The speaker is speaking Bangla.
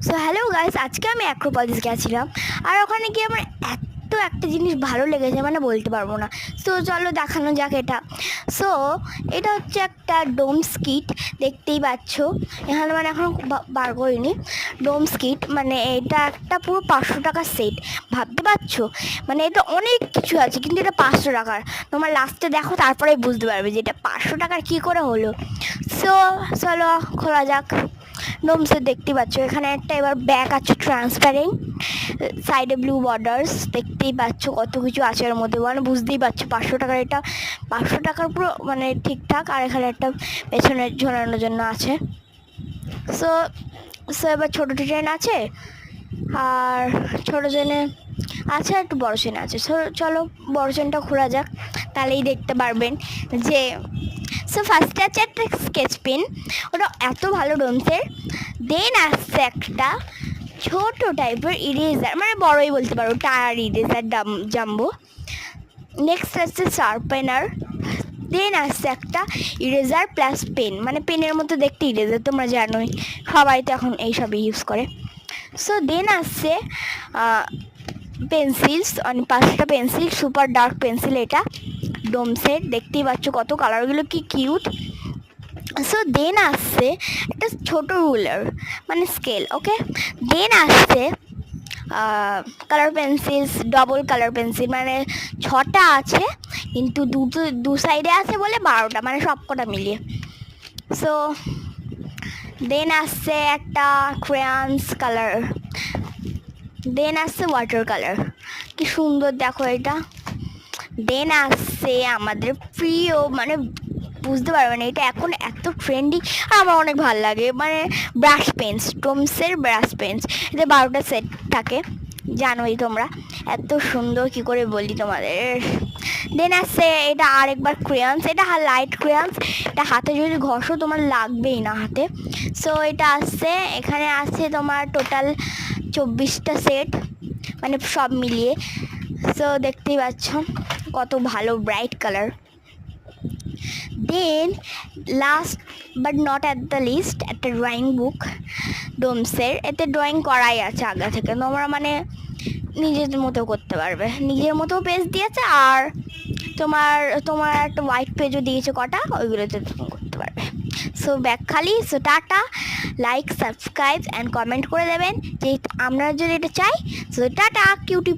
সো হ্যালো গাইস, আজকে আমি অ্যাক্রোপলিস গেছিলাম আর ওখানে গিয়ে আমার একটা জিনিস ভালো লেগেছে, মানে বলতে পারবো না। সো চলো দেখানো যাক এটা। সো এটা হচ্ছে একটা ডোম স্কিট, দেখতেই পাচ্ছ এখানে, মানে এখন বার করিনি। ডোম স্কিট মানে এটা একটা পুরো 500 টাকার সেট, ভাবতে পারছো? মানে এটা অনেক কিছু আছে, কিন্তু এটা 500 টাকার। তোমার লাস্টে দেখো, তারপরে বুঝতে পারবে যে এটা 500 টাকার কী করে হলো। সো চলো খোলা যাক। ডোমসে দেখতে পাচ্ছ এখানে একটা এবার ব্যাগ আছে ট্রান্সপারেন্ট, সাইডে ব্লু বর্ডার্স, দেখতেই পাচ্ছ কত কিছু আছে এর মধ্যে, মানে বুঝতেই পারছো 500 টাকার। এটা 500 টাকার পুরো মানে ঠিকঠাক। আর এখানে একটা পেছনে ঝোলানোর জন্য আছে। সো সো এবার ছোটো ট্রেন আছে, আর ছোটো ট্রেনে আছে, একটু বড় ট্রেন আছে। চলো বড় ট্রেনটা খোলা যাক, তাহলেই দেখতে পারবেন যে। সো ফার্স্টে আছে একটা স্কেচ পেন, ওটা এত ভালো ডোমসের। দেন আসছে একটা ছোট টাইপের ইরেজার, মানে বড়ই বলতে পারো, টায়ার ইরেজার জাম্বো। নেক্সট আসছে শার্পেনার। দেন আসছে একটা ইরেজার প্লাস পেন, মানে পেনের মতো দেখতে ইরেজার, তোমরা জানোই সবাই তো এখন এইসবই ইউজ করে। সো দেন আসছে পেন্সিলস, মানে 5টা পেন্সিল, সুপার ডার্ক পেন্সিল এটা ডোমসের, দেখতেই পাচ্ছ কত কালারগুলো কি কিউট। সো দেন আসছে একটা ছোটো রুলার, মানে স্কেল, ওকে। দেন আসছে colour pencils, double colour pencil, মানে 6টা আছে, কিন্তু দু সাইডে আছে বলে 12টা, মানে সব কটা মিলিয়ে। সো দেন আসছে একটা ক্রেয়ন্স কালার। দেন আসছে ওয়াটার কালার, কি সুন্দর দেখো এটা। দেন আসছে আমাদের প্রিয়, মানে বুঝতে পারবে না, এটা এখন এত ট্রেন্ডিং আর আমার অনেক ভালো লাগে, মানে ব্রাশ পেন্স, ডোমসের ব্রাশ পেন্স। এতে 12টা সেট থাকে, জানোই তোমরা, এত সুন্দর কি করে বলি তোমাদের। দেন আসছে এটা আরেকবার ক্রেয়ন্স, এটা লাইট ক্রেয়ন্স, এটা হাতে যদি ঘষো তোমার লাগবেই না হাতে। সো এটা আসছে, এখানে আছে তোমার টোটাল 24টা সেট, মানে সব মিলিয়ে। সো দেখতেই পাচ্ছ কত ভালো bright colour. Then last but not at the least, একটা ড্রয়িং বুক ডোমসের। এতে ড্রয়িং করাই আছে আগে থেকে, তোমরা মানে নিজের মতো করতে পারবে, নিজের মতো পেজ দিয়েছে। আর তোমার তোমার একটা হোয়াইট পেজও দিয়েছে কটা, ওইগুলোতে তুমি করতে পারবে। সো ব্যাগ খালি। So tata, like, subscribe and comment করে দেবেন যে আমরা যদি এটা চাই। So tata, cutie.